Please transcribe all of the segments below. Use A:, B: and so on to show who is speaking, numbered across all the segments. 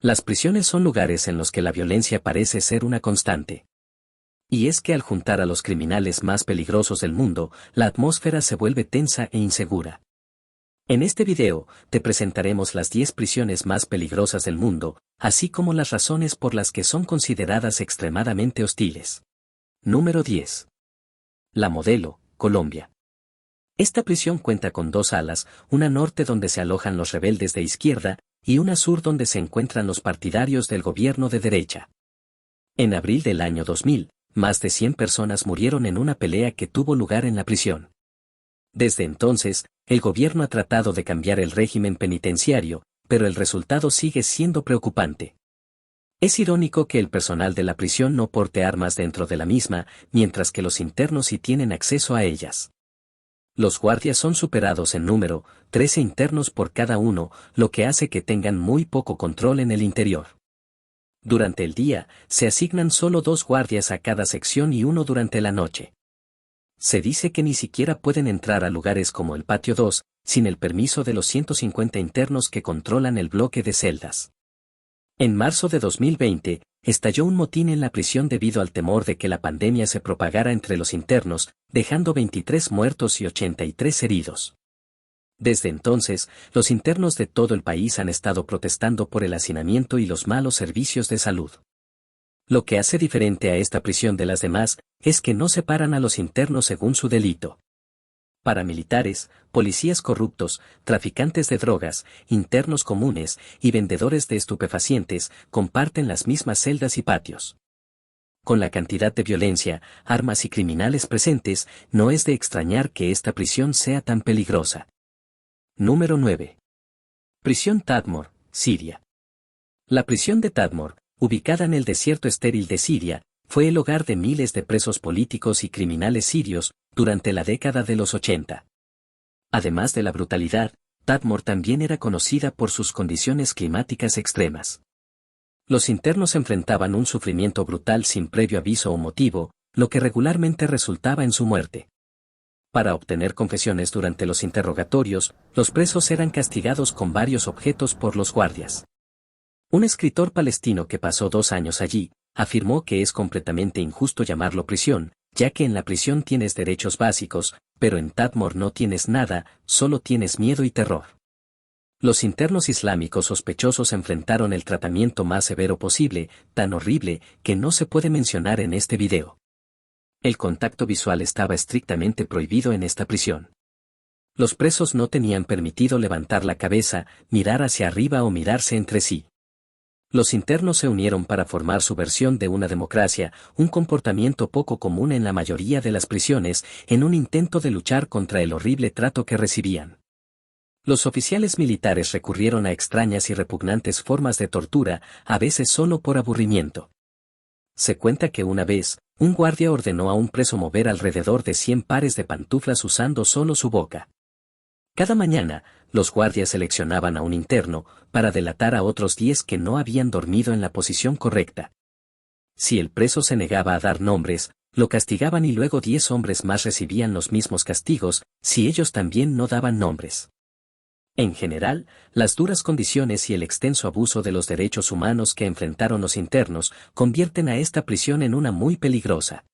A: Las prisiones son lugares en los que la violencia parece ser una constante. Y es que al juntar a los criminales más peligrosos del mundo, la atmósfera se vuelve tensa e insegura. En este video, te presentaremos las 10 prisiones más peligrosas del mundo, así como las razones por las que son consideradas extremadamente hostiles. Número 10. La Modelo, Colombia. Esta prisión cuenta con dos alas, una norte donde se alojan los rebeldes de izquierda, y una sur donde se encuentran los partidarios del gobierno de derecha. En abril del año 2000, más de 100 personas murieron en una pelea que tuvo lugar en la prisión. Desde entonces, el gobierno ha tratado de cambiar el régimen penitenciario, pero el resultado sigue siendo preocupante. Es irónico que el personal de la prisión no porte armas dentro de la misma, mientras que los internos sí tienen acceso a ellas. Los guardias son superados en número, 13 internos por cada uno, lo que hace que tengan muy poco control en el interior. Durante el día, se asignan solo 2 guardias a cada sección y uno durante la noche. Se dice que ni siquiera pueden entrar a lugares como el Patio 2, sin el permiso de los 150 internos que controlan el bloque de celdas. En marzo de 2020, estalló un motín en la prisión debido al temor de que la pandemia se propagara entre los internos, dejando 23 muertos y 83 heridos. Desde entonces, los internos de todo el país han estado protestando por el hacinamiento y los malos servicios de salud. Lo que hace diferente a esta prisión de las demás, es que no separan a los internos según su delito. Paramilitares, policías corruptos, traficantes de drogas, internos comunes y vendedores de estupefacientes comparten las mismas celdas y patios. Con la cantidad de violencia, armas y criminales presentes, no es de extrañar que esta prisión sea tan peligrosa. Número 9. Prisión Tadmor, Siria. La prisión de Tadmor, ubicada en el desierto estéril de Siria, fue el hogar de miles de presos políticos y criminales sirios durante la década de los 80. Además de la brutalidad, Tadmor también era conocida por sus condiciones climáticas extremas. Los internos enfrentaban un sufrimiento brutal sin previo aviso o motivo, lo que regularmente resultaba en su muerte. Para obtener confesiones durante los interrogatorios, los presos eran castigados con varios objetos por los guardias. Un escritor palestino que pasó 2 años allí, afirmó que es completamente injusto llamarlo prisión, ya que en la prisión tienes derechos básicos, pero en Tadmor no tienes nada, solo tienes miedo y terror. Los internos islámicos sospechosos enfrentaron el tratamiento más severo posible, tan horrible que no se puede mencionar en este video. El contacto visual estaba estrictamente prohibido en esta prisión. Los presos no tenían permitido levantar la cabeza, mirar hacia arriba o mirarse entre sí. Los internos se unieron para formar su versión de una democracia, un comportamiento poco común en la mayoría de las prisiones, en un intento de luchar contra el horrible trato que recibían. Los oficiales militares recurrieron a extrañas y repugnantes formas de tortura, a veces solo por aburrimiento. Se cuenta que una vez, un guardia ordenó a un preso mover alrededor de 100 pares de pantuflas usando solo su boca. Cada mañana, los guardias seleccionaban a un interno, para delatar a otros 10 que no habían dormido en la posición correcta. Si el preso se negaba a dar nombres, lo castigaban y luego 10 hombres más recibían los mismos castigos, si ellos también no daban nombres. En general, las duras condiciones y el extenso abuso de los derechos humanos que enfrentaron los internos, convierten a esta prisión en una muy peligrosa.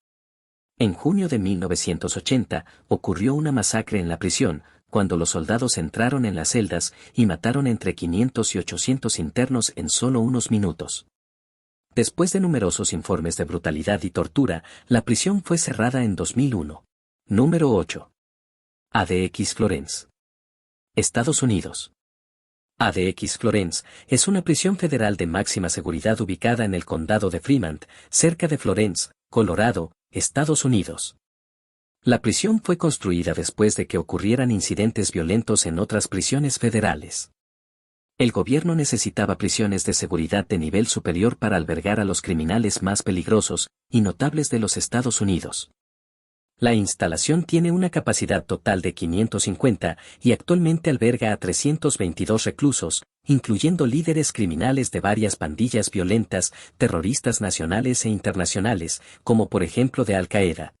A: En junio de 1980, ocurrió una masacre en la prisión, cuando los soldados entraron en las celdas y mataron entre 500 y 800 internos en solo unos minutos. Después de numerosos informes de brutalidad y tortura, la prisión fue cerrada en 2001. Número 8. ADX Florence. Estados Unidos. ADX Florence es una prisión federal de máxima seguridad ubicada en el condado de Fremont, cerca de Florence, Colorado, Estados Unidos. La prisión fue construida después de que ocurrieran incidentes violentos en otras prisiones federales. El gobierno necesitaba prisiones de seguridad de nivel superior para albergar a los criminales más peligrosos y notables de los Estados Unidos. La instalación tiene una capacidad total de 550 y actualmente alberga a 322 reclusos, incluyendo líderes criminales de varias pandillas violentas, terroristas nacionales e internacionales, como por ejemplo de Al-Qaeda.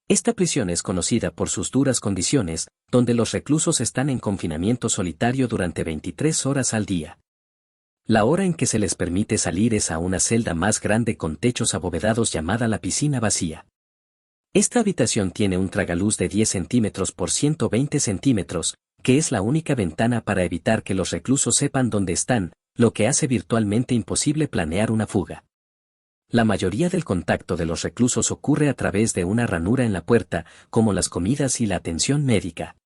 A: Esta prisión es conocida por sus duras condiciones, donde los reclusos están en confinamiento solitario durante 23 horas al día. La hora en que se les permite salir es a una celda más grande con techos abovedados llamada la piscina vacía. Esta habitación tiene un tragaluz de 10 centímetros por 120 centímetros, que es la única ventana para evitar que los reclusos sepan dónde están, lo que hace virtualmente imposible planear una fuga. La mayoría del contacto de los reclusos ocurre a través de una ranura en la puerta, como las comidas y la atención médica.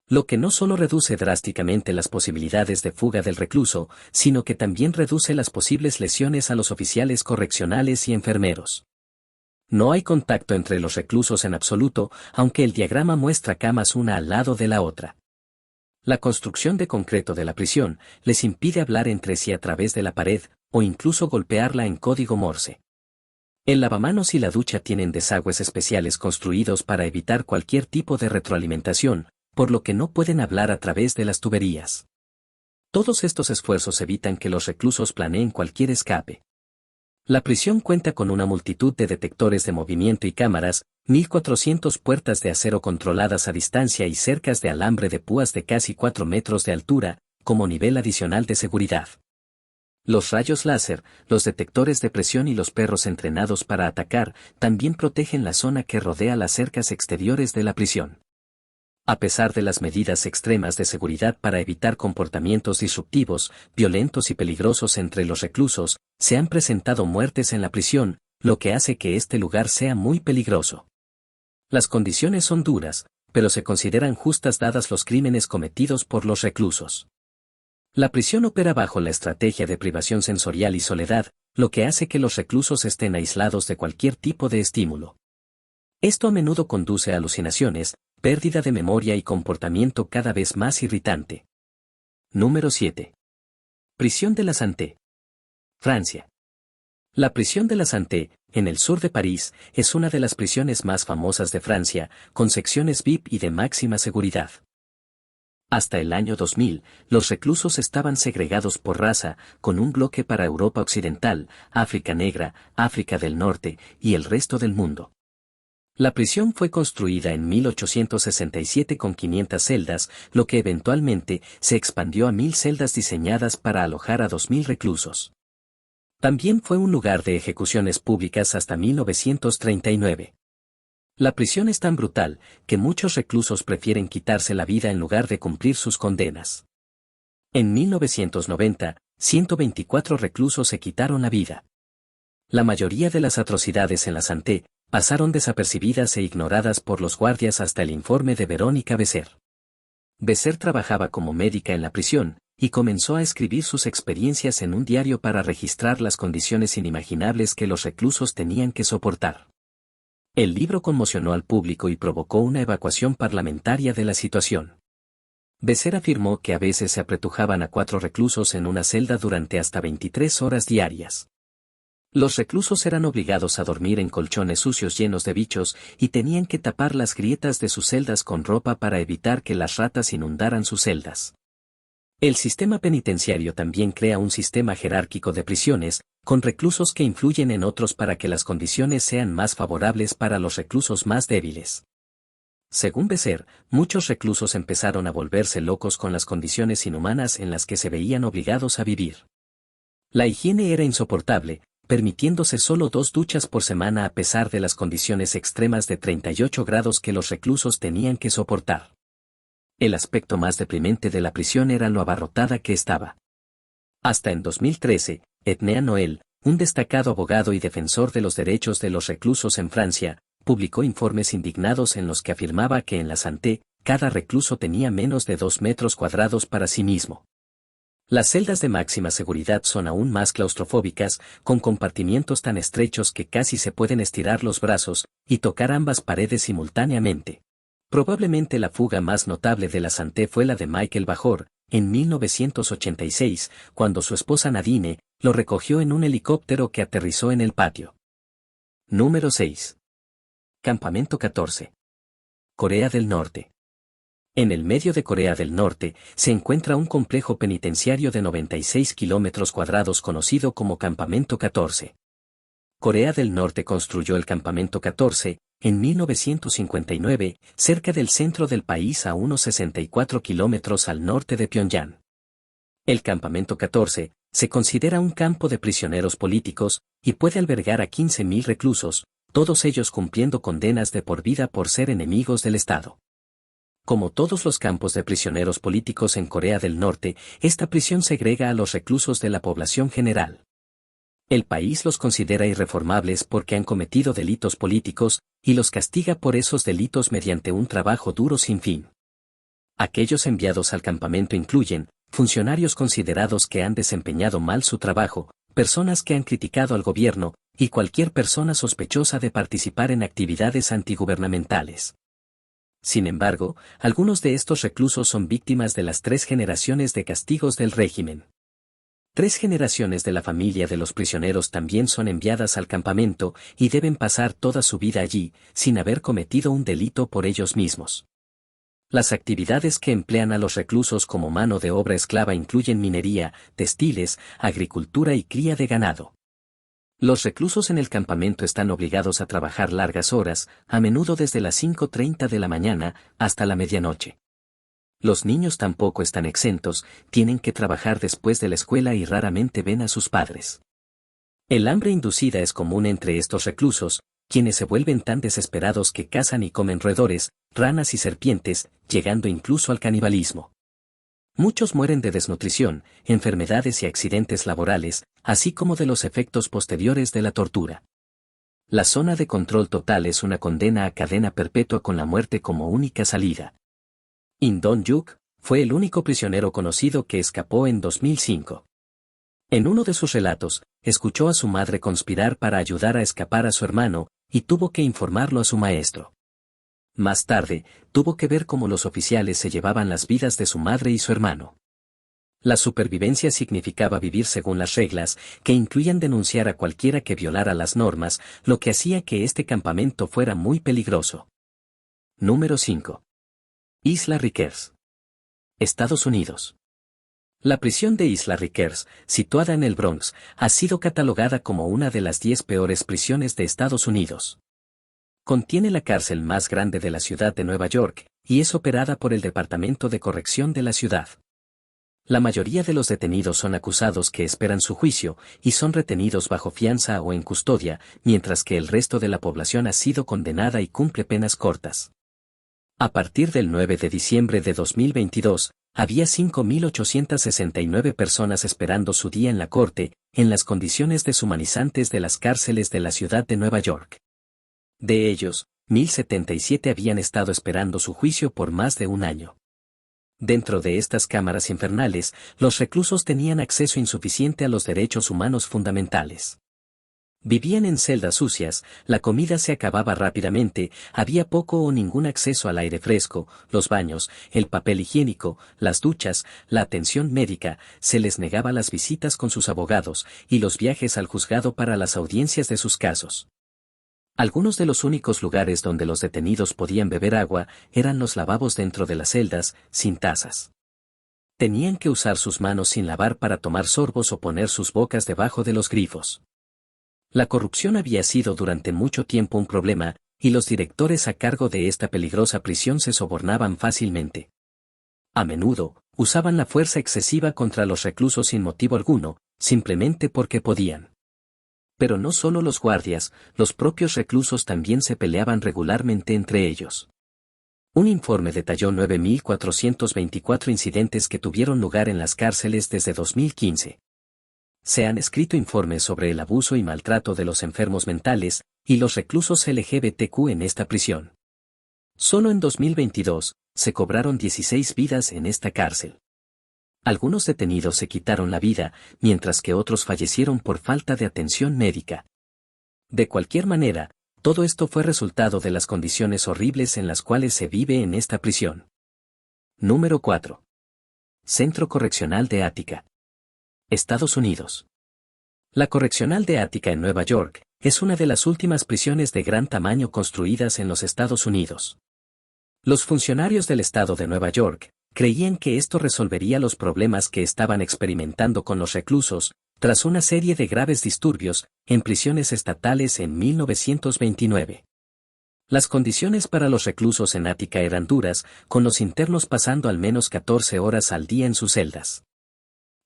A: Lo que no solo reduce drásticamente las posibilidades de fuga del recluso, sino que también reduce las posibles lesiones a los oficiales correccionales y enfermeros. No hay contacto entre los reclusos en absoluto, aunque el diagrama muestra camas una al lado de la otra. La construcción de concreto de la prisión les impide hablar entre sí a través de la pared, o incluso golpearla en código Morse. El lavamanos y la ducha tienen desagües especiales construidos para evitar cualquier tipo de retroalimentación, por lo que no pueden hablar a través de las tuberías. Todos estos esfuerzos evitan que los reclusos planeen cualquier escape. La prisión cuenta con una multitud de detectores de movimiento y cámaras, 1.400 puertas de acero controladas a distancia y cercas de alambre de púas de casi 4 metros de altura, como nivel adicional de seguridad. Los rayos láser, los detectores de presión y los perros entrenados para atacar también protegen la zona que rodea las cercas exteriores de la prisión. A pesar de las medidas extremas de seguridad para evitar comportamientos disruptivos, violentos y peligrosos entre los reclusos, se han presentado muertes en la prisión, lo que hace que este lugar sea muy peligroso. Las condiciones son duras, pero se consideran justas dadas los crímenes cometidos por los reclusos. La prisión opera bajo la estrategia de privación sensorial y soledad, lo que hace que los reclusos estén aislados de cualquier tipo de estímulo. Esto a menudo conduce a alucinaciones, pérdida de memoria y comportamiento cada vez más irritante. Número 7. Prisión de la Santé. Francia. La prisión de la Santé, en el sur de París, es una de las prisiones más famosas de Francia, con secciones VIP y de máxima seguridad. Hasta el año 2000, los reclusos estaban segregados por raza, con un bloque para Europa Occidental, África Negra, África del Norte y el resto del mundo. La prisión fue construida en 1867 con 500 celdas, lo que eventualmente se expandió a 1000 celdas diseñadas para alojar a 2000 reclusos. También fue un lugar de ejecuciones públicas hasta 1939. La prisión es tan brutal que muchos reclusos prefieren quitarse la vida en lugar de cumplir sus condenas. En 1990, 124 reclusos se quitaron la vida. La mayoría de las atrocidades en la Santé pasaron desapercibidas e ignoradas por los guardias hasta el informe de Verónica Besser. Besser trabajaba como médica en la prisión, y comenzó a escribir sus experiencias en un diario para registrar las condiciones inimaginables que los reclusos tenían que soportar. El libro conmocionó al público y provocó una evacuación parlamentaria de la situación. Besser afirmó que a veces se apretujaban a 4 reclusos en una celda durante hasta 23 horas diarias. Los reclusos eran obligados a dormir en colchones sucios llenos de bichos y tenían que tapar las grietas de sus celdas con ropa para evitar que las ratas inundaran sus celdas. El sistema penitenciario también crea un sistema jerárquico de prisiones, con reclusos que influyen en otros para que las condiciones sean más favorables para los reclusos más débiles. Según Besser, muchos reclusos empezaron a volverse locos con las condiciones inhumanas en las que se veían obligados a vivir. La higiene era insoportable, permitiéndose solo 2 duchas por semana a pesar de las condiciones extremas de 38 grados que los reclusos tenían que soportar. El aspecto más deprimente de la prisión era lo abarrotada que estaba. Hasta en 2013, Etnea Noel, un destacado abogado y defensor de los derechos de los reclusos en Francia, publicó informes indignados en los que afirmaba que en la Santé, cada recluso tenía menos de 2 metros cuadrados para sí mismo. Las celdas de máxima seguridad son aún más claustrofóbicas, con compartimientos tan estrechos que casi se pueden estirar los brazos y tocar ambas paredes simultáneamente. Probablemente la fuga más notable de la Santé fue la de Michael Bajor, en 1986, cuando su esposa Nadine lo recogió en un helicóptero que aterrizó en el patio. Número 6. Campamento 14. Corea del Norte. En el medio de Corea del Norte se encuentra un complejo penitenciario de 96 kilómetros cuadrados conocido como Campamento 14. Corea del Norte construyó el Campamento 14 en 1959, cerca del centro del país a unos 64 kilómetros al norte de Pyongyang. El Campamento 14 Se considera un campo de prisioneros políticos, y puede albergar a 15.000 reclusos, todos ellos cumpliendo condenas de por vida por ser enemigos del Estado. Como todos los campos de prisioneros políticos en Corea del Norte, esta prisión segrega a los reclusos de la población general. El país los considera irreformables porque han cometido delitos políticos, y los castiga por esos delitos mediante un trabajo duro sin fin. Aquellos enviados al campamento incluyen funcionarios considerados que han desempeñado mal su trabajo, personas que han criticado al gobierno, y cualquier persona sospechosa de participar en actividades antigubernamentales. Sin embargo, algunos de estos reclusos son víctimas de las 3 generaciones de castigos del régimen. 3 generaciones de la familia de los prisioneros también son enviadas al campamento y deben pasar toda su vida allí, sin haber cometido un delito por ellos mismos. Las actividades que emplean a los reclusos como mano de obra esclava incluyen minería, textiles, agricultura y cría de ganado. Los reclusos en el campamento están obligados a trabajar largas horas, a menudo desde las 5:30 de la mañana hasta la medianoche. Los niños tampoco están exentos, tienen que trabajar después de la escuela y raramente ven a sus padres. El hambre inducida es común entre estos reclusos, quienes se vuelven tan desesperados que cazan y comen roedores, ranas y serpientes, llegando incluso al canibalismo. Muchos mueren de desnutrición, enfermedades y accidentes laborales, así como de los efectos posteriores de la tortura. La zona de control total es una condena a cadena perpetua con la muerte como única salida. In Dong-yuk fue el único prisionero conocido que escapó en 2005. En uno de sus relatos, escuchó a su madre conspirar para ayudar a escapar a su hermano, y tuvo que informarlo a su maestro. Más tarde, tuvo que ver cómo los oficiales se llevaban las vidas de su madre y su hermano. La supervivencia significaba vivir según las reglas, que incluían denunciar a cualquiera que violara las normas, lo que hacía que este campamento fuera muy peligroso. Número 5. Isla Rikers. Estados Unidos. La prisión de Isla Rikers, situada en el Bronx, ha sido catalogada como una de las 10 peores prisiones de Estados Unidos. Contiene la cárcel más grande de la ciudad de Nueva York, y es operada por el Departamento de Corrección de la ciudad. La mayoría de los detenidos son acusados que esperan su juicio, y son retenidos bajo fianza o en custodia, mientras que el resto de la población ha sido condenada y cumple penas cortas. A partir del 9 de diciembre de 2022, había 5.869 personas esperando su día en la corte, en las condiciones deshumanizantes de las cárceles de la ciudad de Nueva York. De ellos, 1.077 habían estado esperando su juicio por más de un año. Dentro de estas cámaras infernales, los reclusos tenían acceso insuficiente a los derechos humanos fundamentales. Vivían en celdas sucias, la comida se acababa rápidamente, había poco o ningún acceso al aire fresco, los baños, el papel higiénico, las duchas, la atención médica, se les negaba las visitas con sus abogados, y los viajes al juzgado para las audiencias de sus casos. Algunos de los únicos lugares donde los detenidos podían beber agua eran los lavabos dentro de las celdas, sin tazas. Tenían que usar sus manos sin lavar para tomar sorbos o poner sus bocas debajo de los grifos. La corrupción había sido durante mucho tiempo un problema, y los directores a cargo de esta peligrosa prisión se sobornaban fácilmente. A menudo, usaban la fuerza excesiva contra los reclusos sin motivo alguno, simplemente porque podían. Pero no solo los guardias, los propios reclusos también se peleaban regularmente entre ellos. Un informe detalló 9.424 incidentes que tuvieron lugar en las cárceles desde 2015. Se han escrito informes sobre el abuso y maltrato de los enfermos mentales y los reclusos LGBTQ en esta prisión. Solo en 2022, se cobraron 16 vidas en esta cárcel. Algunos detenidos se quitaron la vida, mientras que otros fallecieron por falta de atención médica. De cualquier manera, todo esto fue resultado de las condiciones horribles en las cuales se vive en esta prisión. Número 4. Centro Correccional de Ática. Estados Unidos. La Correccional de Ática en Nueva York es una de las últimas prisiones de gran tamaño construidas en los Estados Unidos. Los funcionarios del estado de Nueva York creían que esto resolvería los problemas que estaban experimentando con los reclusos, tras una serie de graves disturbios en prisiones estatales en 1929. Las condiciones para los reclusos en Ática eran duras, con los internos pasando al menos 14 horas al día en sus celdas.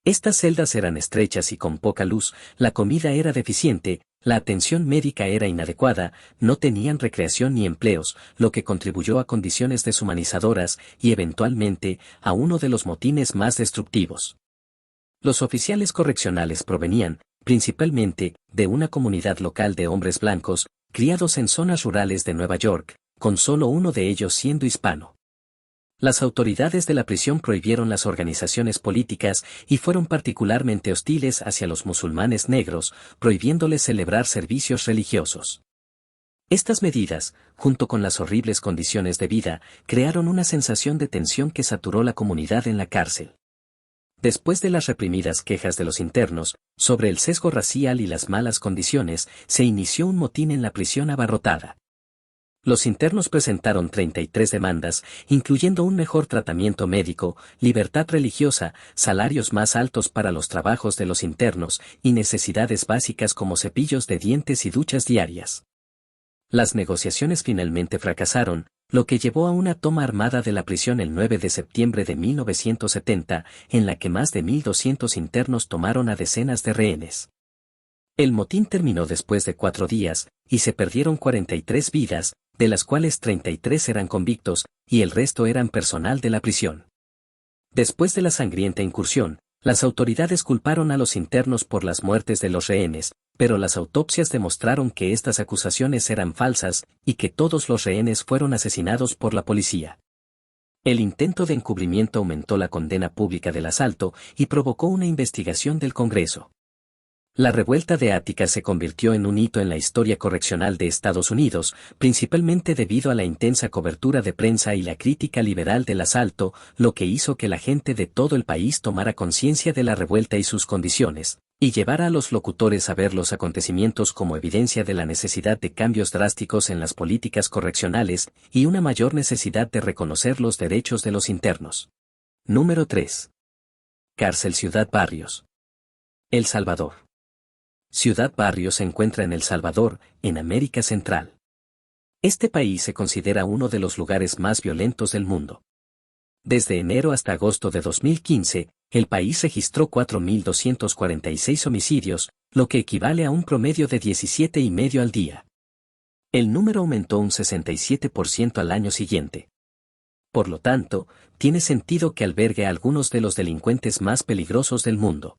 A: Estas celdas eran estrechas y con poca luz, la comida era deficiente, la atención médica era inadecuada, no tenían recreación ni empleos, lo que contribuyó a condiciones deshumanizadoras y eventualmente a uno de los motines más destructivos. Los oficiales correccionales provenían, principalmente, de una comunidad local de hombres blancos, criados en zonas rurales de Nueva York, con solo uno de ellos siendo hispano. Las autoridades de la prisión prohibieron las organizaciones políticas y fueron particularmente hostiles hacia los musulmanes negros, prohibiéndoles celebrar servicios religiosos. Estas medidas, junto con las horribles condiciones de vida, crearon una sensación de tensión que saturó la comunidad en la cárcel. Después de las reprimidas quejas de los internos, sobre el sesgo racial y las malas condiciones, se inició un motín en la prisión abarrotada. Los internos presentaron 33 demandas, incluyendo un mejor tratamiento médico, libertad religiosa, salarios más altos para los trabajos de los internos y necesidades básicas como cepillos de dientes y duchas diarias. Las negociaciones finalmente fracasaron, lo que llevó a una toma armada de la prisión el 9 de septiembre de 1970, en la que más de 1.200 internos tomaron a decenas de rehenes. El motín terminó después de 4 días, y se perdieron 43 vidas, de las cuales 33 eran convictos, y el resto eran personal de la prisión. Después de la sangrienta incursión, las autoridades culparon a los internos por las muertes de los rehenes, pero las autopsias demostraron que estas acusaciones eran falsas, y que todos los rehenes fueron asesinados por la policía. El intento de encubrimiento aumentó la condena pública del asalto y provocó una investigación del Congreso. La revuelta de Ática se convirtió en un hito en la historia correccional de Estados Unidos, principalmente debido a la intensa cobertura de prensa y la crítica liberal del asalto, lo que hizo que la gente de todo el país tomara conciencia de la revuelta y sus condiciones, y llevara a los locutores a ver los acontecimientos como evidencia de la necesidad de cambios drásticos en las políticas correccionales y una mayor necesidad de reconocer los derechos de los internos. Número 3. Cárcel Ciudad Barrios. El Salvador. Ciudad Barrios se encuentra en El Salvador, en América Central. Este país se considera uno de los lugares más violentos del mundo. Desde enero hasta agosto de 2015, el país registró 4.246 homicidios, lo que equivale a un promedio de 17,5 al día. El número aumentó un 67% al año siguiente. Por lo tanto, tiene sentido que albergue a algunos de los delincuentes más peligrosos del mundo.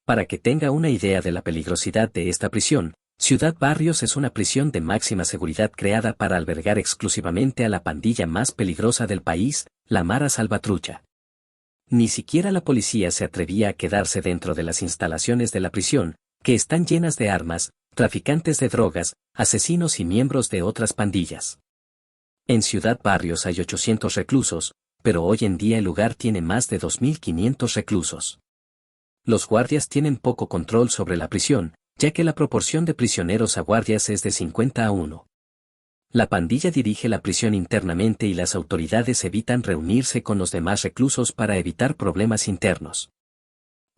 A: Para que tenga una idea de la peligrosidad de esta prisión, Ciudad Barrios es una prisión de máxima seguridad creada para albergar exclusivamente a la pandilla más peligrosa del país, la Mara Salvatrucha. Ni siquiera la policía se atrevía a quedarse dentro de las instalaciones de la prisión, que están llenas de armas, traficantes de drogas, asesinos y miembros de otras pandillas. En Ciudad Barrios hay 800 reclusos, pero hoy en día el lugar tiene más de 2.500 reclusos. Los guardias tienen poco control sobre la prisión, ya que la proporción de prisioneros a guardias es de 50-1. La pandilla dirige la prisión internamente y las autoridades evitan reunirse con los demás reclusos para evitar problemas internos.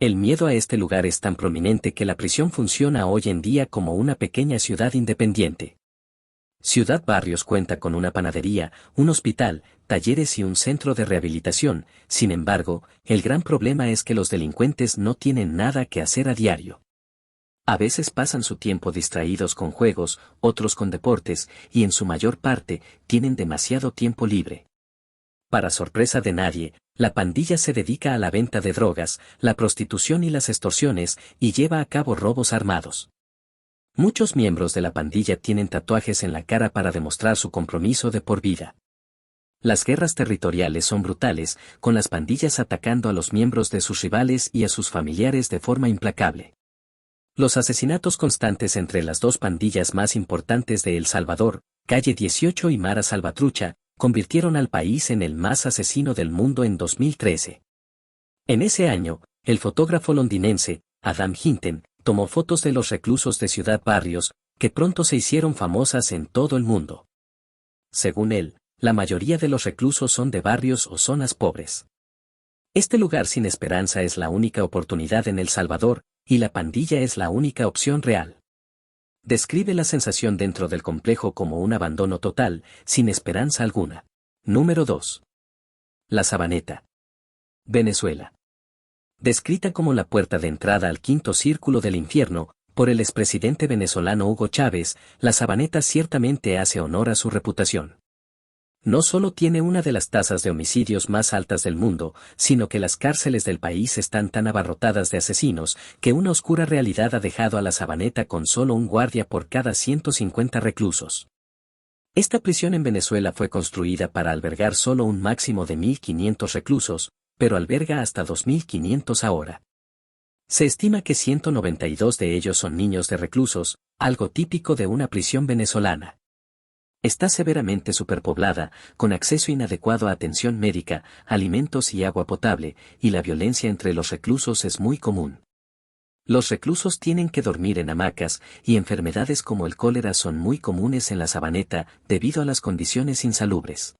A: El miedo a este lugar es tan prominente que la prisión funciona hoy en día como una pequeña ciudad independiente. Ciudad Barrios cuenta con una panadería, un hospital, talleres y un centro de rehabilitación. Sin embargo, el gran problema es que los delincuentes no tienen nada que hacer a diario. A veces pasan su tiempo distraídos con juegos, otros con deportes, y en su mayor parte, tienen demasiado tiempo libre. Para sorpresa de nadie, la pandilla se dedica a la venta de drogas, la prostitución y las extorsiones, y lleva a cabo robos armados. Muchos miembros de la pandilla tienen tatuajes en la cara para demostrar su compromiso de por vida. Las guerras territoriales son brutales, con las pandillas atacando a los miembros de sus rivales y a sus familiares de forma implacable. Los asesinatos constantes entre las dos pandillas más importantes de El Salvador, Calle 18 y Mara Salvatrucha, convirtieron al país en el más asesino del mundo en 2013. En ese año, el fotógrafo londinense, Adam Hinton, tomó fotos de los reclusos de Ciudad Barrios, que pronto se hicieron famosas en todo el mundo. Según él, la mayoría de los reclusos son de barrios o zonas pobres. Este lugar sin esperanza es la única oportunidad en El Salvador, y la pandilla es la única opción real. Describe la sensación dentro del complejo como un abandono total, sin esperanza alguna. Número 2. La Sabaneta. Venezuela. Descrita como la puerta de entrada al quinto círculo del infierno, por el expresidente venezolano Hugo Chávez, la Sabaneta ciertamente hace honor a su reputación. No solo tiene una de las tasas de homicidios más altas del mundo, sino que las cárceles del país están tan abarrotadas de asesinos, que una oscura realidad ha dejado a la Sabaneta con solo un guardia por cada 150 reclusos. Esta prisión en Venezuela fue construida para albergar solo un máximo de 1.500 reclusos, pero alberga hasta 2.500 ahora. Se estima que 192 de ellos son niños de reclusos, algo típico de una prisión venezolana. Está severamente superpoblada, con acceso inadecuado a atención médica, alimentos y agua potable, y la violencia entre los reclusos es muy común. Los reclusos tienen que dormir en hamacas, y enfermedades como el cólera son muy comunes en la Sabaneta, debido a las condiciones insalubres.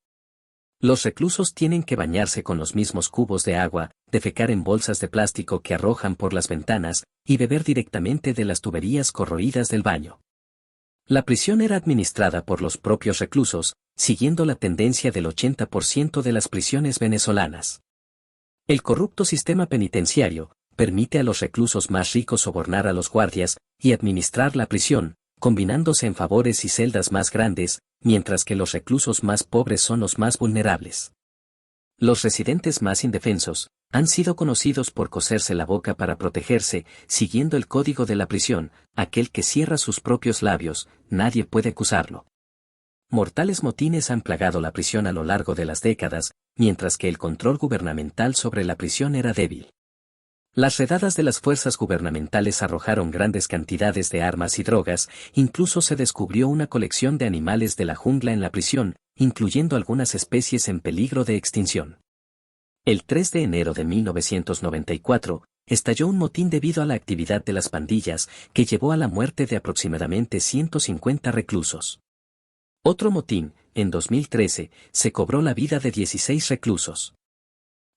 A: Los reclusos tienen que bañarse con los mismos cubos de agua, defecar en bolsas de plástico que arrojan por las ventanas, y beber directamente de las tuberías corroídas del baño. La prisión era administrada por los propios reclusos, siguiendo la tendencia del 80% de las prisiones venezolanas. El corrupto sistema penitenciario permite a los reclusos más ricos sobornar a los guardias y administrar la prisión, combinándose en favores y celdas más grandes, mientras que los reclusos más pobres son los más vulnerables. Los residentes más indefensos han sido conocidos por coserse la boca para protegerse, siguiendo el código de la prisión: aquel que cierra sus propios labios, nadie puede acusarlo. Mortales motines han plagado la prisión a lo largo de las décadas, mientras que el control gubernamental sobre la prisión era débil. Las redadas de las fuerzas gubernamentales arrojaron grandes cantidades de armas y drogas, incluso se descubrió una colección de animales de la jungla en la prisión, incluyendo algunas especies en peligro de extinción. El 3 de enero de 1994, estalló un motín debido a la actividad de las pandillas, que llevó a la muerte de aproximadamente 150 reclusos. Otro motín, en 2013, se cobró la vida de 16 reclusos.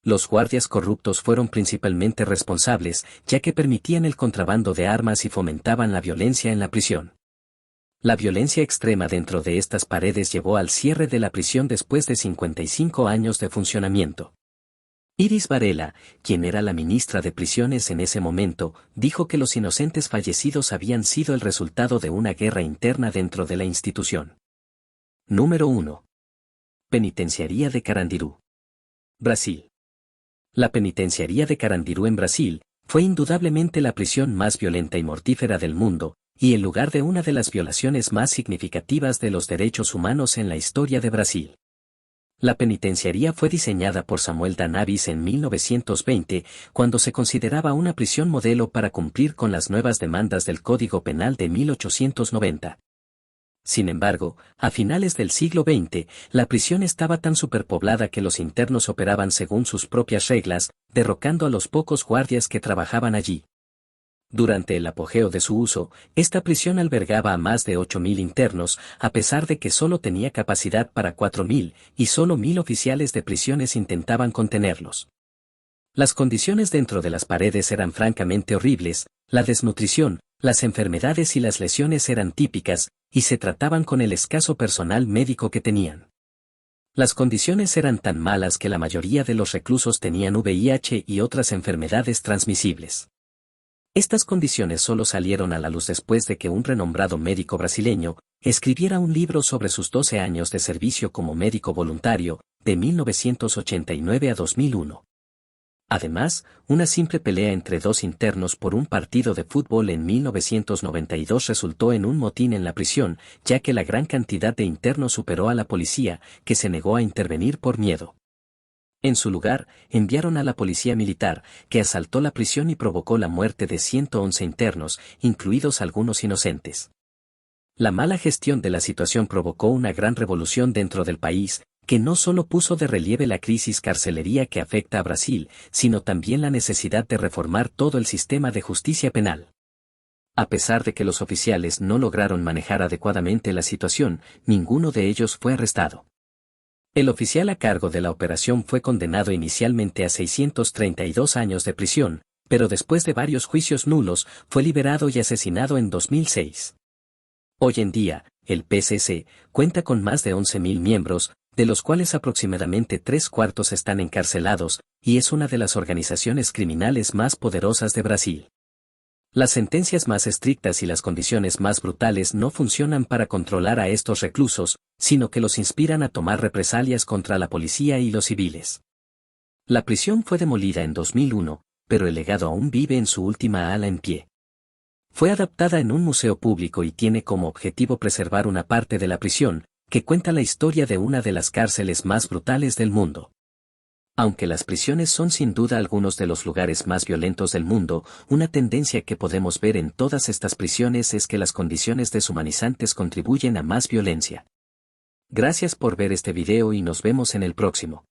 A: Los guardias corruptos fueron principalmente responsables, ya que permitían el contrabando de armas y fomentaban la violencia en la prisión. La violencia extrema dentro de estas paredes llevó al cierre de la prisión después de 55 años de funcionamiento. Iris Varela, quien era la ministra de Prisiones en ese momento, dijo que los inocentes fallecidos habían sido el resultado de una guerra interna dentro de la institución. Número 1. Penitenciaría de Carandiru. Brasil. La penitenciaría de Carandiru en Brasil fue indudablemente la prisión más violenta y mortífera del mundo, y el lugar de una de las violaciones más significativas de los derechos humanos en la historia de Brasil. La penitenciaría fue diseñada por Samuel Danavis en 1920, cuando se consideraba una prisión modelo para cumplir con las nuevas demandas del Código Penal de 1890. Sin embargo, a finales del siglo XX, la prisión estaba tan superpoblada que los internos operaban según sus propias reglas, derrocando a los pocos guardias que trabajaban allí. Durante el apogeo de su uso, esta prisión albergaba a más de 8.000 internos, a pesar de que solo tenía capacidad para 4.000, y solo 1.000 oficiales de prisiones intentaban contenerlos. Las condiciones dentro de las paredes eran francamente horribles, la desnutrición, las enfermedades y las lesiones eran típicas, y se trataban con el escaso personal médico que tenían. Las condiciones eran tan malas que la mayoría de los reclusos tenían VIH y otras enfermedades transmisibles. Estas condiciones solo salieron a la luz después de que un renombrado médico brasileño escribiera un libro sobre sus 12 años de servicio como médico voluntario, de 1989 a 2001. Además, una simple pelea entre dos internos por un partido de fútbol en 1992 resultó en un motín en la prisión, ya que la gran cantidad de internos superó a la policía, que se negó a intervenir por miedo. En su lugar, enviaron a la policía militar, que asaltó la prisión y provocó la muerte de 111 internos, incluidos algunos inocentes. La mala gestión de la situación provocó una gran revolución dentro del país, que no solo puso de relieve la crisis carcelaria que afecta a Brasil, sino también la necesidad de reformar todo el sistema de justicia penal. A pesar de que los oficiales no lograron manejar adecuadamente la situación, ninguno de ellos fue arrestado. El oficial a cargo de la operación fue condenado inicialmente a 632 años de prisión, pero después de varios juicios nulos, fue liberado y asesinado en 2006. Hoy en día, el PCC cuenta con más de 11.000 miembros, de los cuales aproximadamente 3/4 están encarcelados, y es una de las organizaciones criminales más poderosas de Brasil. Las sentencias más estrictas y las condiciones más brutales no funcionan para controlar a estos reclusos, sino que los inspiran a tomar represalias contra la policía y los civiles. La prisión fue demolida en 2001, pero el legado aún vive en su última ala en pie. Fue adaptada en un museo público y tiene como objetivo preservar una parte de la prisión, que cuenta la historia de una de las cárceles más brutales del mundo. Aunque las prisiones son sin duda algunos de los lugares más violentos del mundo, una tendencia que podemos ver en todas estas prisiones es que las condiciones deshumanizantes contribuyen a más violencia. Gracias por ver este video y nos vemos en el próximo.